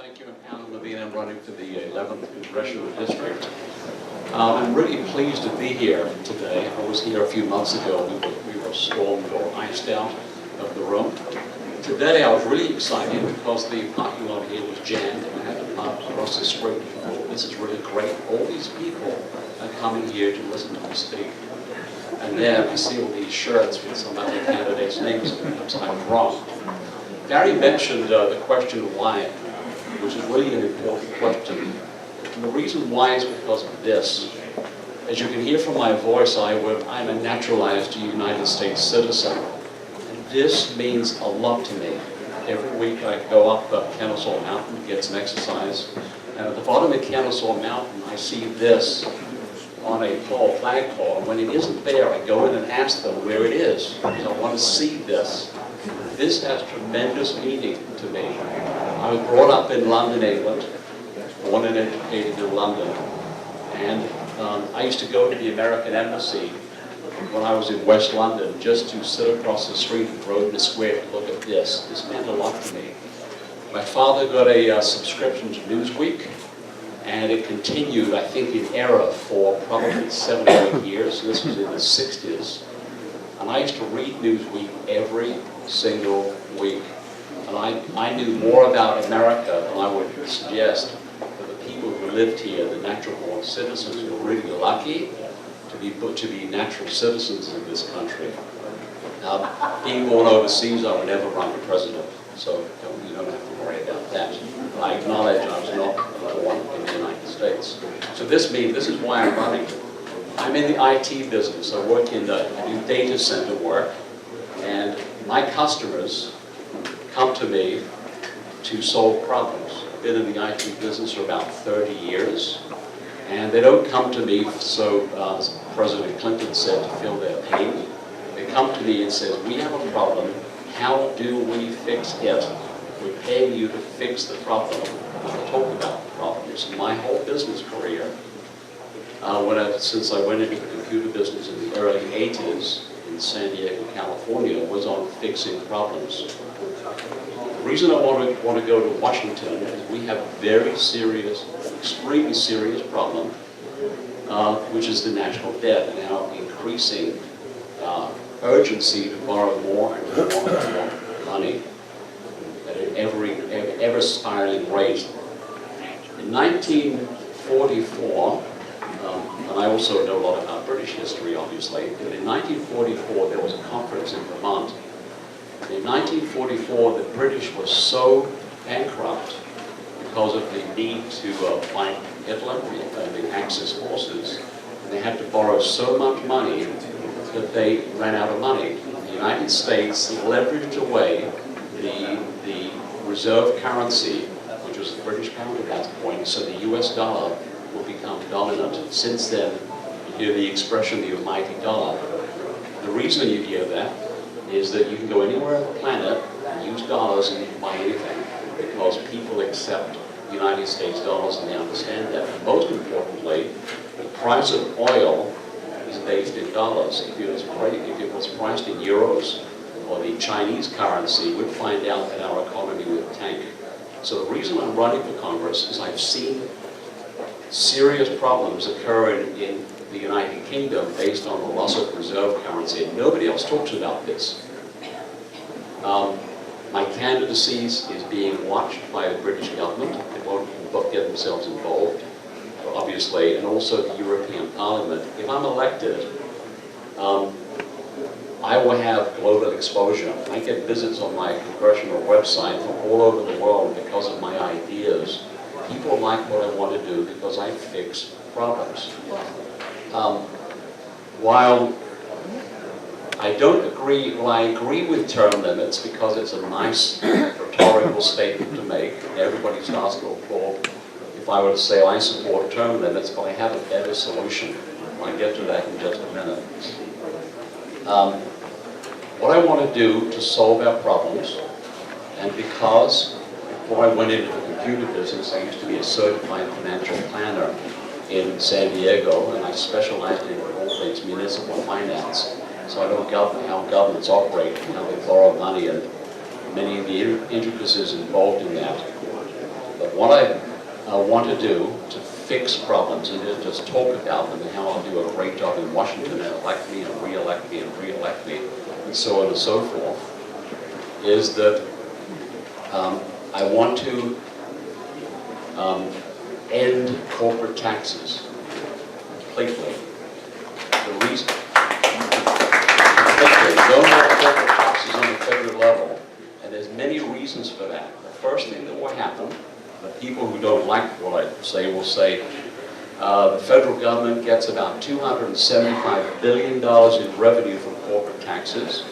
Thank you. I'm Allan Levene. I'm running for the 11th Congressional District. I'm really pleased to be here today. I was here a few months ago. We were stormed or iced out of the room. Today I was really excited because the parking lot here was jammed and I had to park across the street. I thought, this is really great. All these people are coming here to listen to me speak. And then I see all these shirts with some other candidates' names, and perhaps I'm wrong. Barry mentioned the question why, which is really an important question. And the reason why is because of this. As you can hear from my voice, I'm a naturalized United States citizen. And this means a lot to me. Every week I go up Kennesaw Mountain to get some exercise. And at the bottom of Kennesaw Mountain, I see this on a flagpole. And when it isn't there, I go in and ask them where it is, because I want to see this. This has tremendous meaning to me. I was brought up in London, England, born and educated in London, and I used to go to the American Embassy when I was in West London just to sit across the street in Grosvenor Square to look at this. This meant a lot to me. My father got a subscription to Newsweek, and it continued, I think, in error for probably 7 or 8 years. This was in the 60s. And I used to read Newsweek every single week. And I knew more about America than I would suggest for the people who lived here, the natural-born citizens who were really lucky to be natural citizens of this country. Being born overseas, I would never run for president, so you don't have to worry about that. But I acknowledge I was not born in the United States. So this is why I'm running. I'm in the IT business. I work I do data center work, and my customers come to me to solve problems. I've been in the IT business for about 30 years, and they don't come to me, so as President Clinton said, to feel their pain. They come to me and say, we have a problem, how do we fix it? We're paying you to fix the problem, not talk about the problems. My whole business career, since I went into the computer business in the early 80s in San Diego, California, was on fixing problems. The reason I want to go to Washington is we have a very serious, extremely serious problem, which is the national debt and our increasing urgency to borrow more and more and more money at an ever spiraling rate. In 1944, and I also know a lot about British history, obviously, but in 1944 there was a conference in Vermont. In 1944, the British were so bankrupt because of the need to fight Hitler and the Axis forces, and they had to borrow so much money that they ran out of money. The United States leveraged away the reserve currency, which was the British pound at that point, so the US dollar will become dominant. Since then, you hear the expression, the almighty dollar. The reason you hear that is that you can go anywhere on the planet and use dollars and you can buy anything because people accept United States dollars and they understand that. And most importantly, the price of oil is based in dollars. If it was priced in euros or the Chinese currency, we'd find out that our economy would tank. So the reason I'm running for Congress is I've seen serious problems occur in the United Kingdom based on the loss of reserve currency, and nobody else talks about this. My candidacy is being watched by the British government. They won't get themselves involved, obviously, and also the European Parliament. If I'm elected, I will have global exposure. I get visits on my congressional website from all over the world because of my ideas. People like what I want to do because I fix problems. While I don't agree, I agree with term limits because it's a nice rhetorical statement to make. Everybody's asked for if I were to say I support term limits, but I have a better solution. I'll get to that in just a minute. What I want to do to solve our problems, and because before I went into the computer business, I used to be a certified financial planner in San Diego, and I specialized in all things municipal finance. So I know how governments operate and how they borrow money and many of the intricacies involved in that. But what I want to do to fix problems and just talk about them and how I'll do a great job in Washington and elect me and re-elect me and re-elect me and so on and so forth, is that I want to end corporate taxes completely. The reason, no more corporate taxes on the federal level, and there's many reasons for that. The first thing that will happen, the people who don't like what I say will say, the federal government gets about $275 billion in revenue from corporate taxes.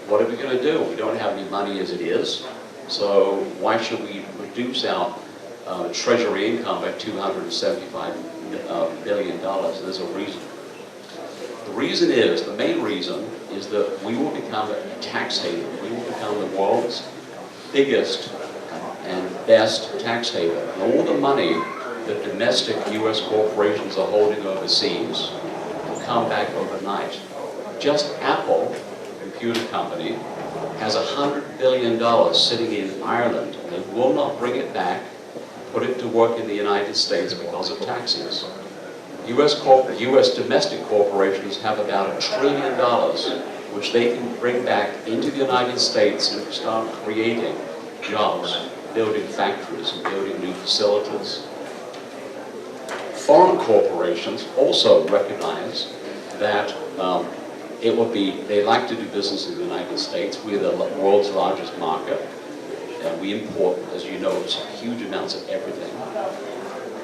What are we going to do? We don't have any money as it is, so why should we reduce our treasury income by $275 billion? There's a reason. The reason is, the main reason, is that we will become a tax haven. We will become the world's biggest and best tax haven. And all the money that domestic U.S. corporations are holding overseas will come back overnight. Just Apple, computer company, has $100 billion sitting in Ireland, and they will not bring it back, put it to work in the United States because of taxes. U.S. domestic corporations have about $1 trillion, which they can bring back into the United States and start creating jobs, building factories and building new facilities. Foreign corporations also recognize that they like to do business in the United States. We're the world's largest market, and we import, as you know, huge amounts of everything.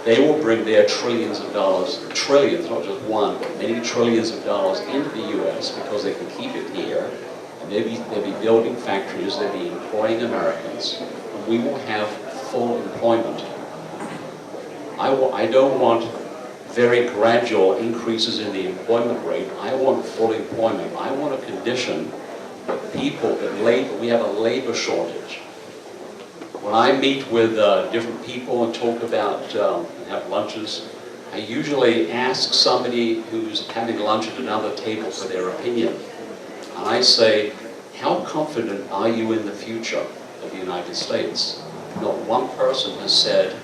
They will bring their trillions of dollars, trillions, not just one, but many trillions of dollars into the U.S. because they can keep it here, and they'll be building factories, they'll be employing Americans, and we will have full employment. I don't want very gradual increases in the employment rate. I want full employment. I want a condition that we have a labor shortage. When I meet with different people and talk about, have lunches, I usually ask somebody who's having lunch at another table for their opinion. And I say, how confident are you in the future of the United States? Not one person has said,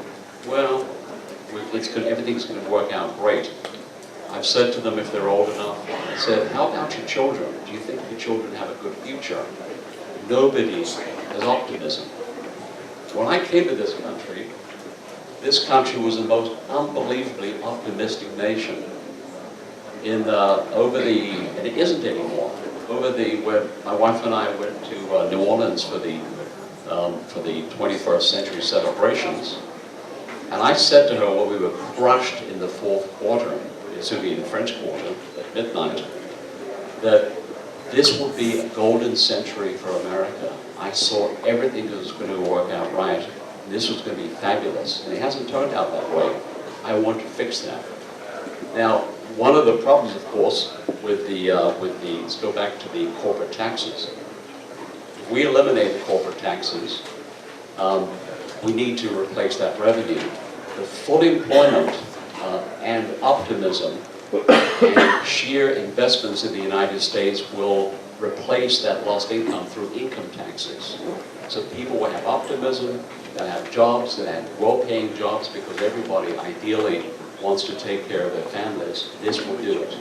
well, everything's going to work out great. I've said to them, if they're old enough, I said, how about your children? Do you think your children have a good future? Nobody has optimism. When I came to this country was the most unbelievably optimistic nation. And it isn't anymore. When my wife and I went to New Orleans for the 21st century celebrations, and I said to her when we were crushed in the fourth quarter, it's going to be in the French Quarter at midnight, that this would be a golden century for America. I saw everything that was going to work out right. This was going to be fabulous, and it hasn't turned out that way. I want to fix that. Now, one of the problems, of course, let's go back to the corporate taxes. If we eliminate the corporate taxes, we need to replace that revenue. The full employment and optimism and sheer investments in the United States will replace that lost income through income taxes. So people will have optimism, they'll have jobs, they'll have well-paying jobs because everybody ideally wants to take care of their families. This will do it.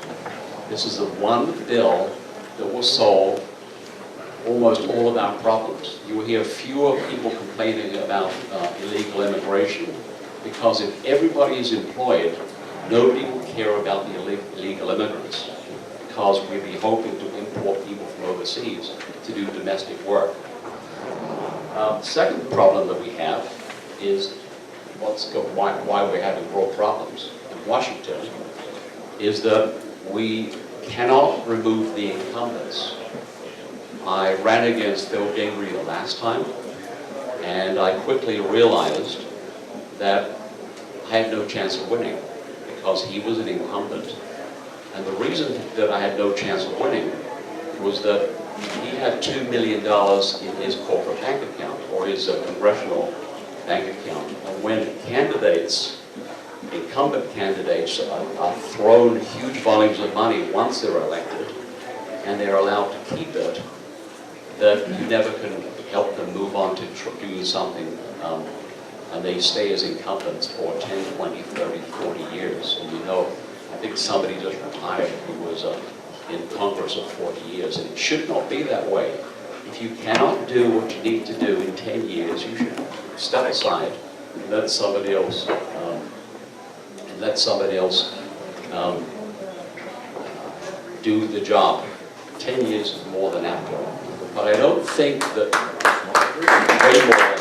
This is the one bill that will solve almost all of our problems. You will hear fewer people complaining about illegal immigration because if everybody is employed, nobody will care about the illegal immigrants because we'll be hoping to import people from overseas to do domestic work. The second problem that we have is why we're having real problems in Washington is that we cannot remove the incumbents. I ran against Phil Gingrey the last time, and I quickly realized that I had no chance of winning because he was an incumbent. And the reason that I had no chance of winning was that he had $2 million in his corporate bank account or his congressional bank account. And when incumbent candidates are thrown huge volumes of money once they're elected and they're allowed to keep it, that you never can help them move on to do something and they stay as incumbents for 10, 20, 30, 40 years. And you know, I think somebody just retired who was in Congress for 40 years, and it should not be that way. If you cannot do what you need to do in 10 years, you should step aside and let somebody else do the job. 10 years is more than ample. But I don't think that way more than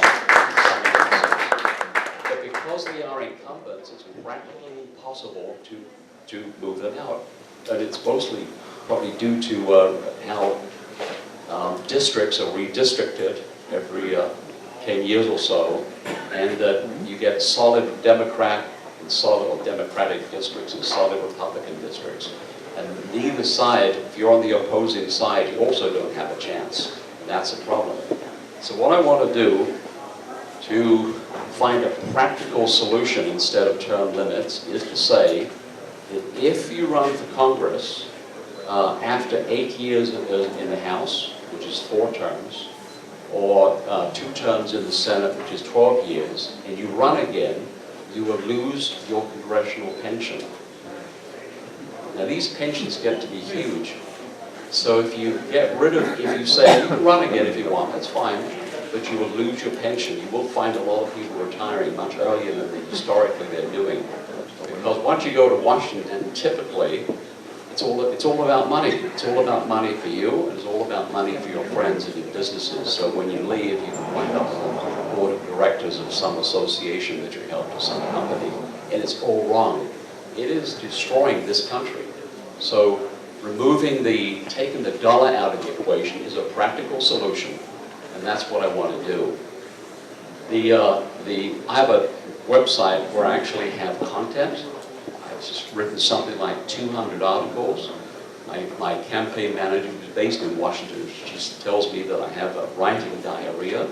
but because they are incumbents, it's practically impossible to move them out. And it's mostly probably due to how districts are redistricted every 10 years or so, and that you get solid Democrat and solid or Democratic districts and solid Republican districts. And neither side, if you're on the opposing side, you also don't have a chance. And that's a problem. So what I want to do to find a practical solution instead of term limits is to say that if you run for Congress after 8 years in the House, which is 4 terms, or 2 terms in the Senate, which is 12 years, and you run again, you will lose your congressional pension. Now these pensions get to be huge. So if you get rid of, if you say you can run again if you want, that's fine, but you will lose your pension. You will find a lot of people retiring much earlier than historically they're doing. Because once you go to Washington, typically, it's all about money. It's all about money for you, and it's all about money for your friends and your businesses. So when you leave, you can wind up on the board of directors of some association that you helped or some company, and it's all wrong. It is destroying this country. So taking the dollar out of the equation is a practical solution, and that's what I want to do. I have a website where I actually have content. I've just written something like 200 articles. My campaign manager, who's based in Washington, she tells me that I have a writing diarrhea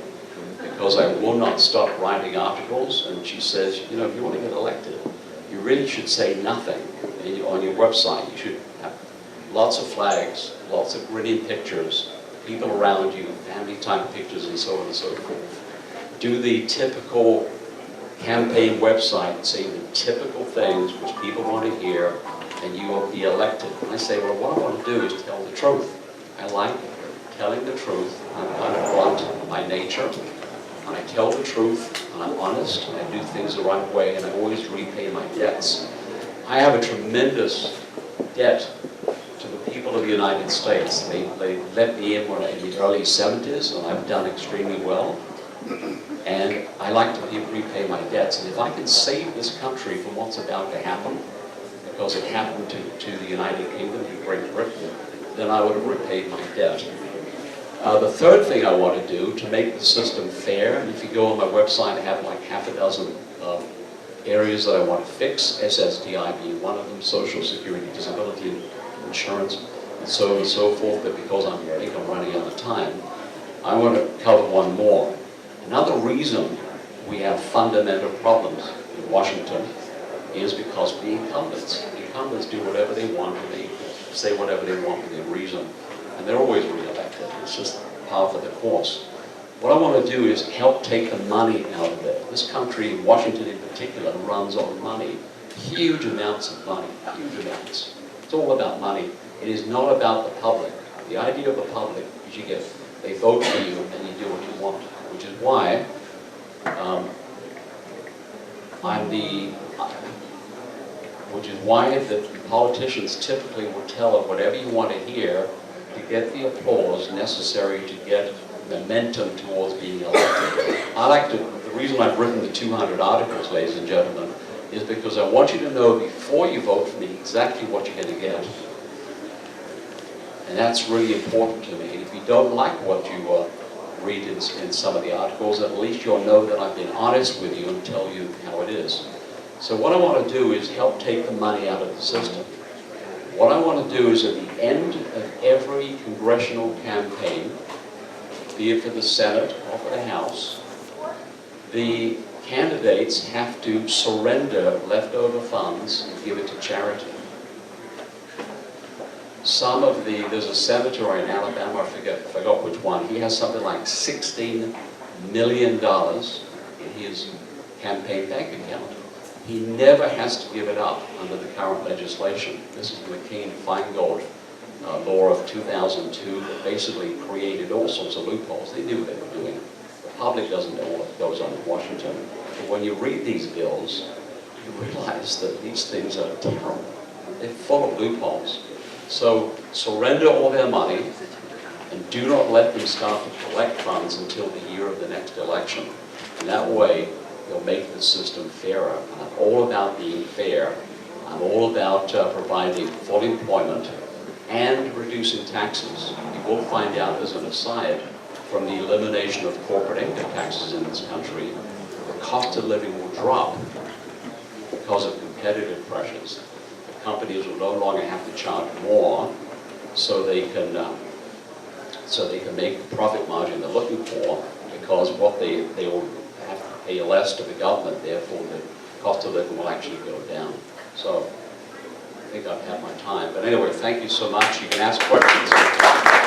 because I will not stop writing articles, and she says, you know, if you want to get elected, you really should say nothing on your website. You should have lots of flags, lots of grinning pictures, people around you, family type pictures, and so on and so forth. Do the typical campaign website, say the typical things which people want to hear, and you will be elected. And I say, well, what I want to do is tell the truth. I like telling the truth. I'm kind of blunt by nature. And I tell the truth, and I'm honest, and I do things the right way, and I always repay my debts. I have a tremendous debt to the people of the United States. They let me in when in the early 70s, and I've done extremely well. And I like to repay my debts. And if I can save this country from what's about to happen, because it happened to the United Kingdom and Great Britain, then I would have repaid my debt. The third thing I want to do to make the system fair, and if you go on my website, I have like half a dozen areas that I want to fix, SSDI being one of them, Social Security, Disability Insurance, and so on and so forth, but because I think I'm running out of time, I want to cover one more. Another reason we have fundamental problems in Washington is because of the incumbents. The incumbents do whatever they want, and they say whatever they want within reason, and they're always re-elected. It's just part of the course. What I want to do is help take the money out of it. This country, Washington in particular, runs on money. Huge amounts of money, huge amounts. It's all about money. It is not about the public. The idea of the public is they vote for you and you do what you want, which is why the politicians typically will tell it whatever you want to hear to get the applause necessary to get momentum towards being elected. The reason I've written the 200 articles, ladies and gentlemen, is because I want you to know before you vote for me exactly what you're going to get. And that's really important to me. And if you don't like what you read in some of the articles, at least you'll know that I've been honest with you and tell you how it is. So what I want to do is help take the money out of the system. What I want to do is at the end of every congressional campaign, be it for the Senate or for the House, the candidates have to surrender leftover funds and give it to charity. There's a senator in Alabama, I forgot which one, he has something like $16 million in his campaign bank account. He never has to give it up under the current legislation. This is the McCain-Feingold law of 2002 that basically created all sorts of loopholes. They knew what they were doing. The public doesn't know what goes on in Washington. But when you read these bills, you realize that these things are terrible. They're full of loopholes. So surrender all their money and do not let them start to collect funds until the year of the next election. And that way, they'll make the system fairer. And I'm all about being fair. I'm all about providing full employment and reducing taxes. You will find out, as an aside, from the elimination of corporate income taxes in this country, the cost of living will drop because of competitive pressures. The companies will no longer have to charge more, so they can make the profit margin they're looking for, because what they will have to pay less to the government, therefore the cost of living will actually go down. So I think I've had my time. But anyway, thank you so much. You can ask questions.